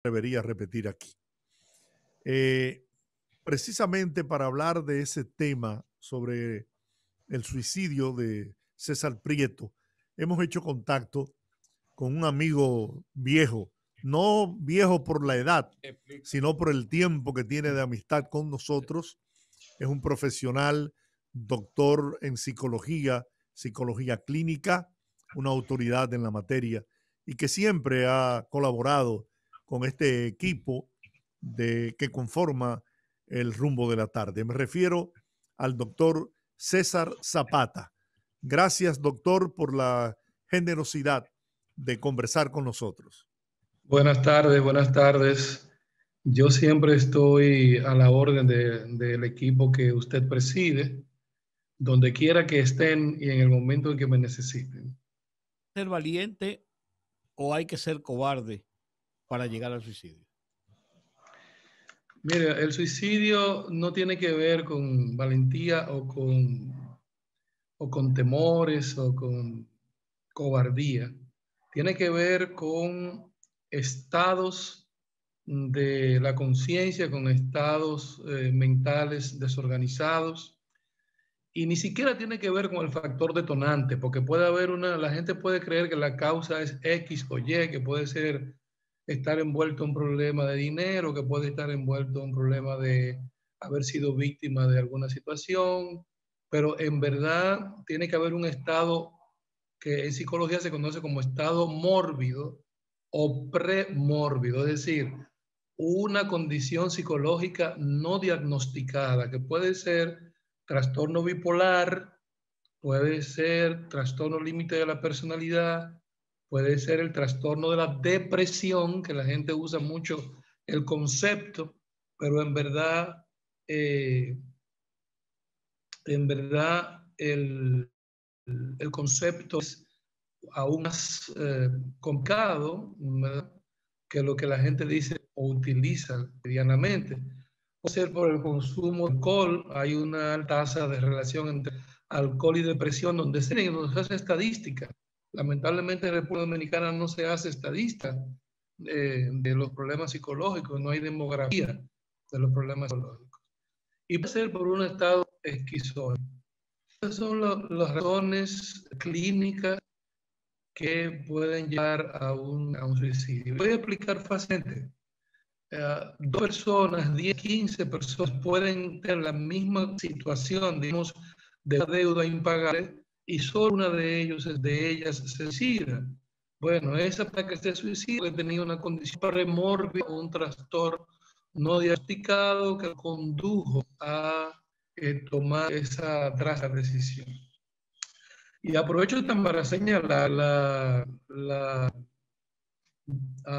debería repetir aquí. Precisamente para hablar de ese tema sobre el suicidio de César Prieto, hemos hecho contacto con un amigo viejo, no viejo por la edad, sino por el tiempo que tiene de amistad con nosotros. Es un profesional, doctor en psicología, psicología clínica, una autoridad en la materia y que siempre ha colaborado con este equipo que conforma el rumbo de la tarde. Me refiero al doctor César Zapata. Gracias, doctor, por la generosidad de conversar con nosotros. Buenas tardes, buenas tardes. Yo siempre estoy a la orden del equipo que usted preside, donde quiera que estén y en el momento en que me necesiten. ¿Ser valiente o hay que ser cobarde para llegar al suicidio? Mire, el suicidio no tiene que ver con valentía o con temores o con cobardía. Tiene que ver con estados de la conciencia, con estados mentales desorganizados. Y ni siquiera tiene que ver con el factor detonante, porque puede haber la gente puede creer que la causa es X o Y, que puede ser estar envuelto en un problema de dinero, que puede estar envuelto en un problema de haber sido víctima de alguna situación, pero en verdad tiene que haber un estado que en psicología se conoce como estado mórbido o premórbido, es decir, una condición psicológica no diagnosticada, que puede ser trastorno bipolar, puede ser trastorno límite de la personalidad, puede ser el trastorno de la depresión, que la gente usa mucho el concepto, pero eh, en verdad el concepto es aún más complicado, ¿verdad?, que lo que la gente dice o utiliza medianamente. Puede ser por el consumo de alcohol, hay una tasa de relación entre alcohol y depresión donde se hace estadística. Lamentablemente en República Dominicana no se hace estadística de los problemas psicológicos, no hay demografía de los problemas psicológicos. Y puede ser por un estado esquizofrénico. Esas son las razones clínicas que pueden llevar a un suicidio. Voy a explicar fácilmente. Dos personas, 10, 15 personas pueden tener la misma situación, digamos, de deuda impagable y solo una de ellas se suicida. Bueno, esa para que se suicide tenía una condición premórbida o un trastorno no diagnosticado que condujo a tomar esa drástica decisión. Y aprovecho también para señalar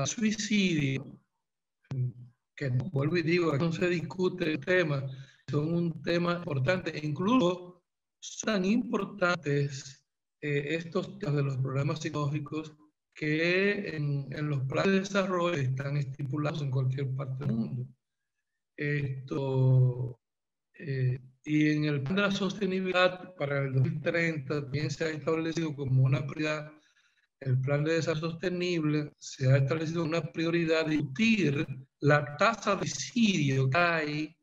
suicidio, que vuelvo y digo, no se discute el tema, son un tema importante, e incluso son tan importantes estos temas de los problemas psicológicos que en los planes de desarrollo están estipulados en cualquier parte del mundo. Y en el plan de la sostenibilidad para el 2030 también se ha establecido como una prioridad. El plan de desarrollo sostenible se ha establecido una prioridad de disminuir la tasa de suicidio que hay,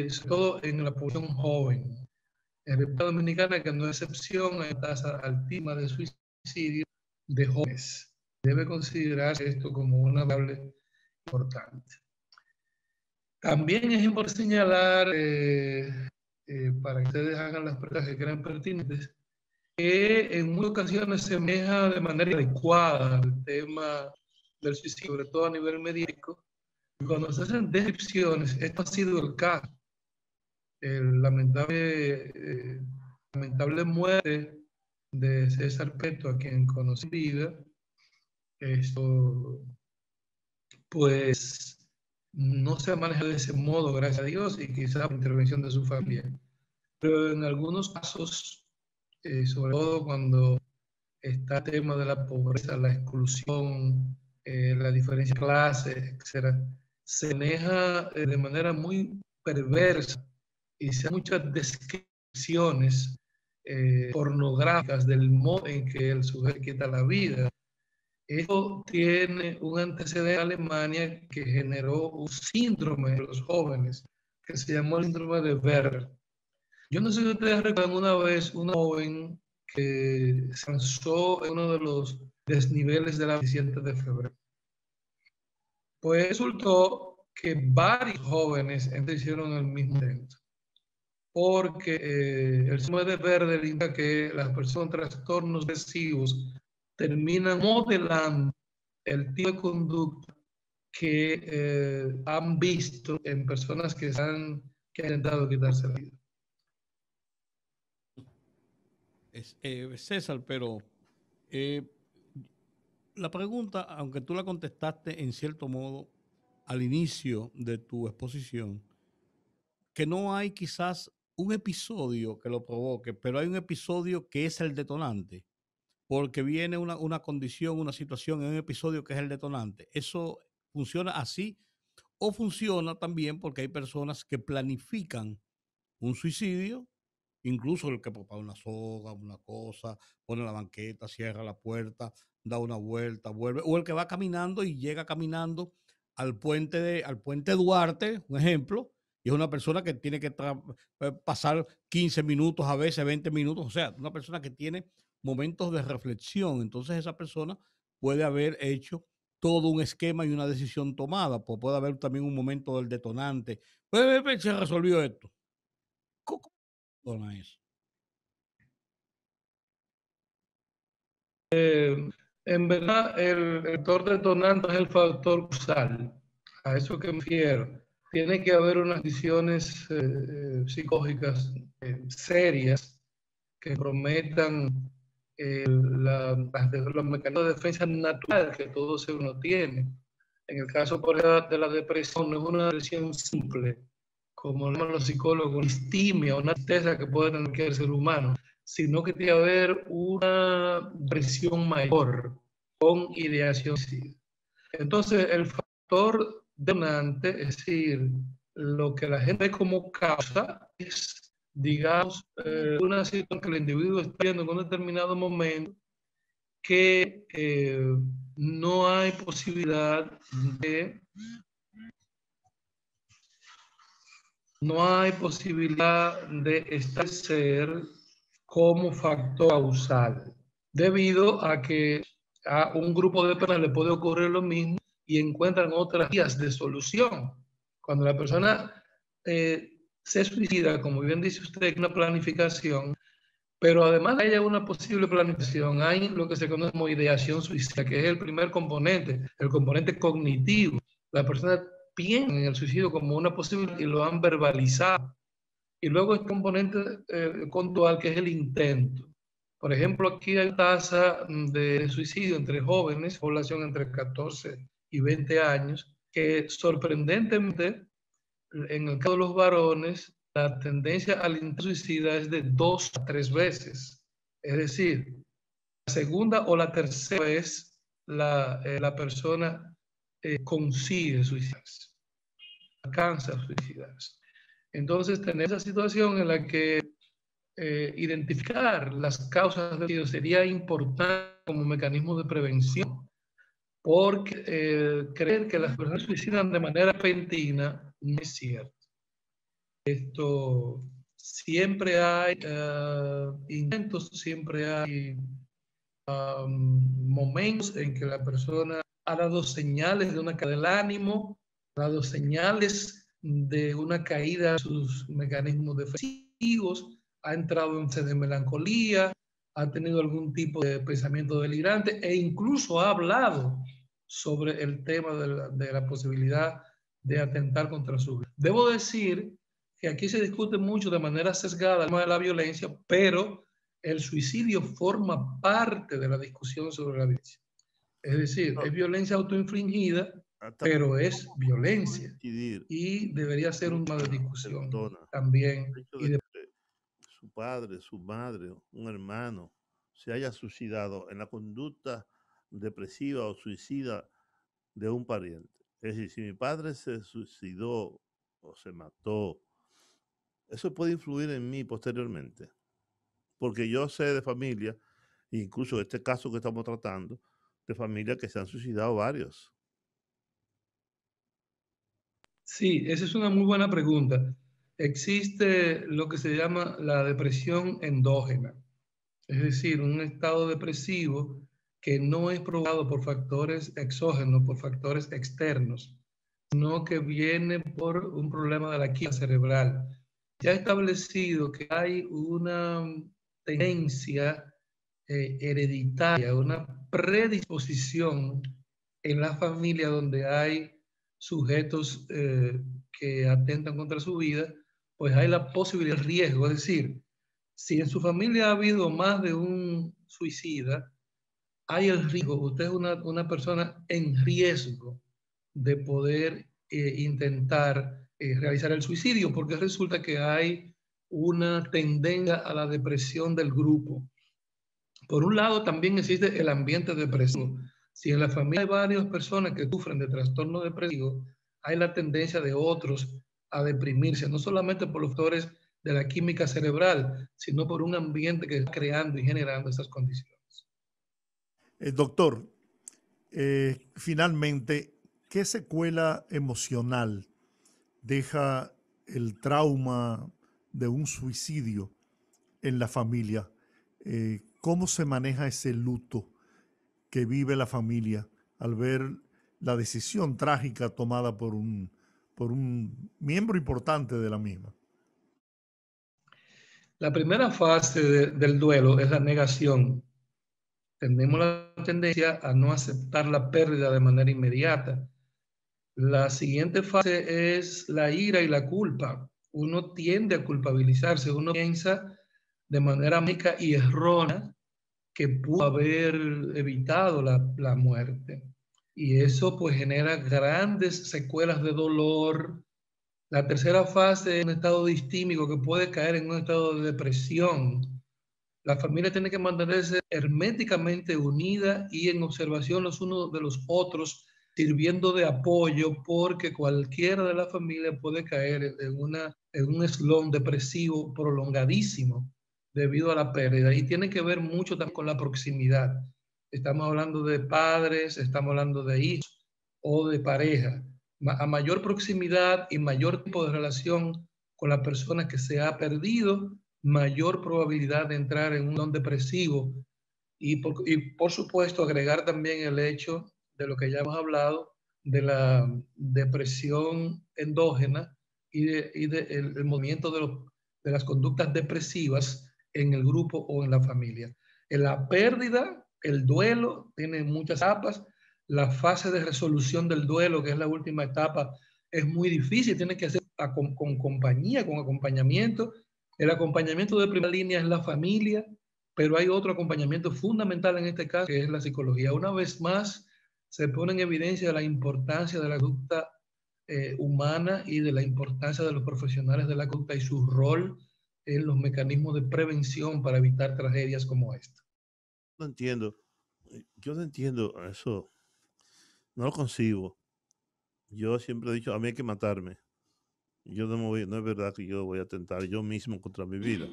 sobre todo en la población joven. En República Dominicana, que no es excepción, hay tasa altísima de suicidio de jóvenes. Debe considerarse esto como una variable importante. También es importante señalar, para que ustedes hagan las preguntas que crean pertinentes, que en muchas ocasiones se maneja de manera adecuada el tema del suicidio, sobre todo a nivel médico. Cuando se hacen descripciones, esto ha sido el caso. El lamentable muerte de César Prieto, a quien conocí en vida, esto, pues, no se maneja de ese modo, gracias a Dios, y quizá por intervención de su familia. Pero en algunos casos, sobre todo cuando está el tema de la pobreza, la exclusión, la diferencia de clases, etc., se maneja de manera muy perversa y se hacen muchas descripciones pornográficas del modo en que el sujeto quita la vida. Esto tiene un antecedente en Alemania que generó un síndrome de los jóvenes que se llamó el síndrome de Werder. Yo no sé si ustedes recuerdan una vez una joven que se lanzó en uno de los desniveles de la 27 de febrero. Pues resultó que varios jóvenes hicieron el mismo intento, porque el síndrome de Werder indica que las personas con trastornos depresivos terminan modelando el tipo de conducta que han visto en personas que han intentado quitarse la vida. César, pero la pregunta, aunque tú la contestaste en cierto modo al inicio de tu exposición, que no hay quizás un episodio que lo provoque, pero hay un episodio que es el detonante, porque viene una condición, una situación en un episodio que es el detonante. ¿Eso funciona así o funciona también porque hay personas que planifican un suicidio, incluso el que prepara una soga, una cosa, pone la banqueta, cierra la puerta, da una vuelta, vuelve, o el que va caminando y llega caminando al puente Duarte, un ejemplo, y es una persona que tiene que pasar 15 minutos, a veces 20 minutos, o sea, una persona que tiene momentos de reflexión. Entonces esa persona puede haber hecho todo un esquema y una decisión tomada, pues puede haber también un momento del detonante. Pues, se resolvió esto. ¿Cómo funciona eso? En verdad, el factor detonante es el factor causal. A eso que me refiero. Tiene que haber unas decisiones psicológicas serias que prometan los mecanismos de defensa natural que todo ser humano tiene. En el caso, por ejemplo, de la depresión, no es una depresión simple, como lo llaman los psicólogos, distimia, una tristeza que puede tener cualquier ser humano, sino que tiene que haber una depresión mayor con ideación suicida. Entonces, el factor detonante, es decir, lo que la gente ve como causa, es, digamos, una situación que el individuo está viendo en un determinado momento que no hay posibilidad de establecer como factor causal, debido a que a un grupo de personas le puede ocurrir lo mismo y encuentran otras vías de solución. Cuando la persona se suicida, como bien dice usted, una planificación, pero además de una posible planificación, hay lo que se conoce como ideación suicida, que es el primer componente, el componente cognitivo. La persona piensa en el suicidio como una posibilidad y lo han verbalizado. Y luego el componente conductual, que es el intento. Por ejemplo, aquí hay tasa de suicidio entre jóvenes, población entre 14 y 20 años, que sorprendentemente, en el caso de los varones, la tendencia al intento suicida es de 2 a 3 veces. Es decir, la segunda o la tercera vez la persona consigue suicidarse, alcanza a suicidarse. Entonces, tener esa situación en la que identificar las causas del suicidio sería importante como mecanismo de prevención, porque creer que las personas se suicidan de manera repentina no es cierto. Esto siempre hay intentos, siempre hay momentos en que la persona ha dado señales de una caída del ánimo, ha dado señales de una caída de sus mecanismos defensivos, ha entrado en fase de melancolía, ha tenido algún tipo de pensamiento delirante e incluso ha hablado sobre el tema de la posibilidad de atentar contra su vida. Debo decir que aquí se discute mucho de manera sesgada el tema de la violencia, pero el suicidio forma parte de la discusión sobre la violencia. Es decir, es violencia autoinfligida, pero es violencia. Y debería ser un tema de discusión también. Y de que su padre, su madre, un hermano se haya suicidado en la conducta depresiva o suicida de un pariente. Es decir, si mi padre se suicidó o se mató, eso puede influir en mí posteriormente. Porque yo sé de familia, incluso este caso que estamos tratando, de familias que se han suicidado varios. Sí, esa es una muy buena pregunta. Existe lo que se llama la depresión endógena, es decir, un estado depresivo que no es provocado por factores exógenos, por factores externos, sino que viene por un problema de la química cerebral. Ya ha establecido que hay una tendencia hereditaria, una predisposición en la familia donde hay sujetos que atentan contra su vida, pues hay la posibilidad de riesgo. Es decir, si en su familia ha habido más de un suicida, hay el riesgo, usted es una persona en riesgo de poder intentar realizar el suicidio, porque resulta que hay una tendencia a la depresión del grupo. Por un lado, también existe el ambiente depresivo. Si en la familia hay varias personas que sufren de trastorno depresivo, hay la tendencia de otros a deprimirse, no solamente por los factores de la química cerebral, sino por un ambiente que está creando y generando esas condiciones. Doctor, finalmente, ¿qué secuela emocional deja el trauma de un suicidio en la familia? ¿Cómo se maneja ese luto que vive la familia al ver la decisión trágica tomada por un miembro importante de la misma? La primera fase del duelo es la negación. Tenemos la tendencia a no aceptar la pérdida de manera inmediata. La siguiente fase es la ira y la culpa. Uno tiende a culpabilizarse, uno piensa de manera mágica y errónea que pudo haber evitado la muerte. Y eso pues genera grandes secuelas de dolor. La tercera fase es un estado distímico que puede caer en un estado de depresión. La familia tiene que mantenerse herméticamente unida y en observación los unos de los otros, sirviendo de apoyo, porque cualquiera de la familia puede caer en un eslón depresivo prolongadísimo debido a la pérdida. Y tiene que ver mucho también con la proximidad. Estamos hablando de padres, estamos hablando de hijos o de pareja. A mayor proximidad y mayor tipo de relación con la persona que se ha perdido, mayor probabilidad de entrar en un don depresivo y por supuesto agregar también el hecho de lo que ya hemos hablado de la depresión endógena el movimiento de las conductas depresivas en el grupo o en la familia. En la pérdida, el duelo tiene muchas etapas. La fase de resolución del duelo, que es la última etapa, es muy difícil, tiene que hacer con compañía, con acompañamiento. El acompañamiento de primera línea es la familia, pero hay otro acompañamiento fundamental en este caso, que es la psicología. Una vez más, se pone en evidencia la importancia de la conducta humana y de la importancia de los profesionales de la conducta y su rol en los mecanismos de prevención para evitar tragedias como esta. No entiendo. Yo no entiendo eso. No lo consigo. Yo siempre he dicho, a mí hay que matarme. Yo no es verdad que yo voy a atentar yo mismo contra mi vida.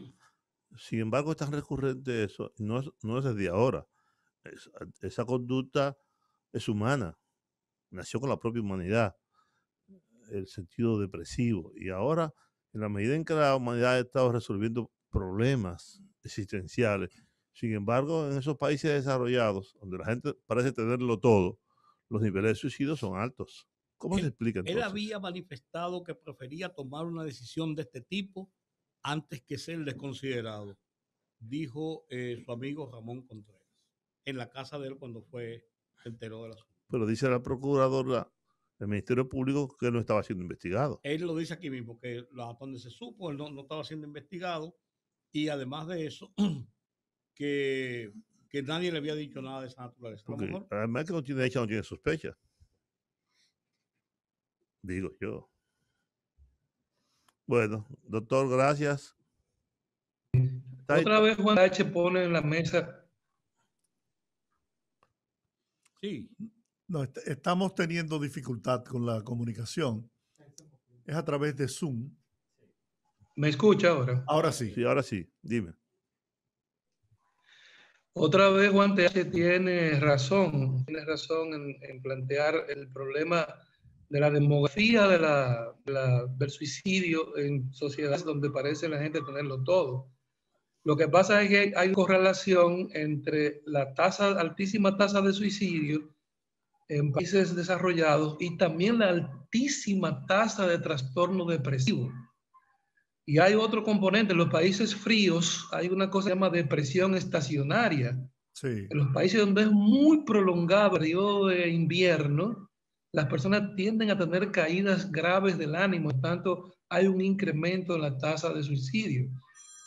Sin embargo, es tan recurrente eso, no es desde ahora. Esa conducta es humana, nació con la propia humanidad, el sentido depresivo. Y ahora, en la medida en que la humanidad ha estado resolviendo problemas existenciales, sin embargo, en esos países desarrollados, donde la gente parece tenerlo todo, los niveles de suicidio son altos. ¿Cómo se explica Él entonces? había manifestado que prefería tomar una decisión de este tipo antes que ser desconsiderado, dijo su amigo Ramón Contreras, en la casa de él cuando se enteró del asunto. Pero dice la procuradora del Ministerio Público que no estaba siendo investigado. Él lo dice aquí mismo, que donde se supo, él no estaba siendo investigado, y además de eso, que nadie le había dicho nada de esa naturaleza. Porque mejor, además que no tiene hecha, no tiene sospecha. Digo yo. Bueno, doctor, gracias. Otra vez Juan H. pone en la mesa. Sí. No, estamos teniendo dificultad con la comunicación. Es a través de Zoom. ¿Me escucha ahora? Ahora sí. Sí, ahora sí, dime. Otra vez Juan TH tiene razón en plantear el problema de la demografía del suicidio en sociedades donde parece la gente tenerlo todo. Lo que pasa es que hay correlación entre la altísima tasa de suicidio en países desarrollados y también la altísima tasa de trastorno depresivo. Y hay otro componente, en los países fríos hay una cosa que se llama depresión estacionaria. Sí. En los países donde es muy prolongado el periodo de invierno, las personas tienden a tener caídas graves del ánimo, por tanto hay un incremento en la tasa de suicidio.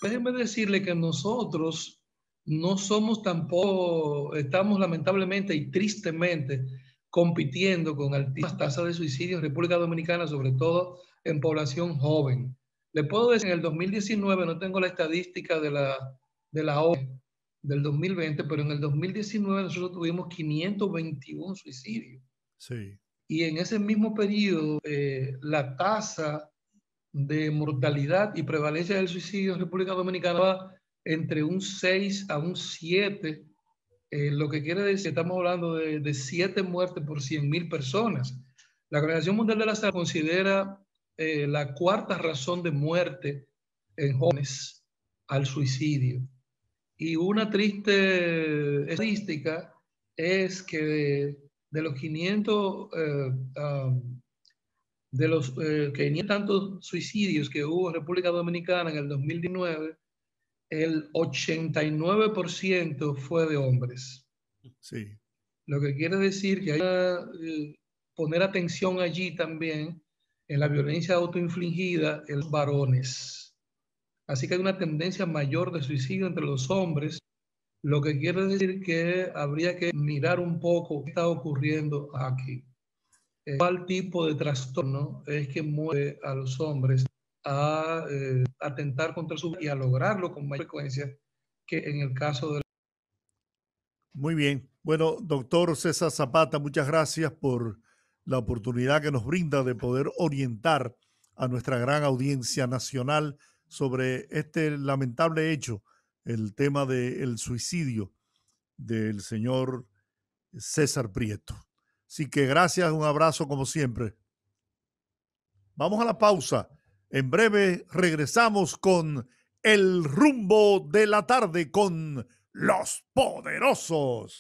Déjeme decirle que nosotros no somos tampoco, estamos lamentablemente y tristemente compitiendo con altísimas tasas de suicidio en República Dominicana, sobre todo en población joven. Le puedo decir, en el 2019, no tengo la estadística de la ONU del 2020, pero en el 2019 nosotros tuvimos 521 suicidios. Sí. Y en ese mismo periodo, la tasa de mortalidad y prevalencia del suicidio en República Dominicana va entre un 6 a un 7, lo que quiere decir que estamos hablando de 7 muertes por 100.000 personas. La Organización Mundial de la Salud considera la cuarta razón de muerte en jóvenes al suicidio. Y una triste estadística es que de los 500, de los 500 tantos suicidios que hubo en República Dominicana en el 2019, el 89% fue de hombres. Sí. Lo que quiere decir que hay que poner atención allí también en la violencia autoinfligida en los varones. Así que hay una tendencia mayor de suicidio entre los hombres, lo que quiere decir que habría que mirar un poco qué está ocurriendo aquí. ¿Cuál tipo de trastorno es que mueve a los hombres a atentar contra su vida y a lograrlo con mayor frecuencia que en el caso de... Muy bien. Bueno, doctor César Zapata, muchas gracias por la oportunidad que nos brinda de poder orientar a nuestra gran audiencia nacional sobre este lamentable hecho, el tema del suicidio del señor César Prieto. Así que gracias, un abrazo como siempre. Vamos a la pausa. En breve regresamos con El Rumbo de la Tarde con Los Poderosos.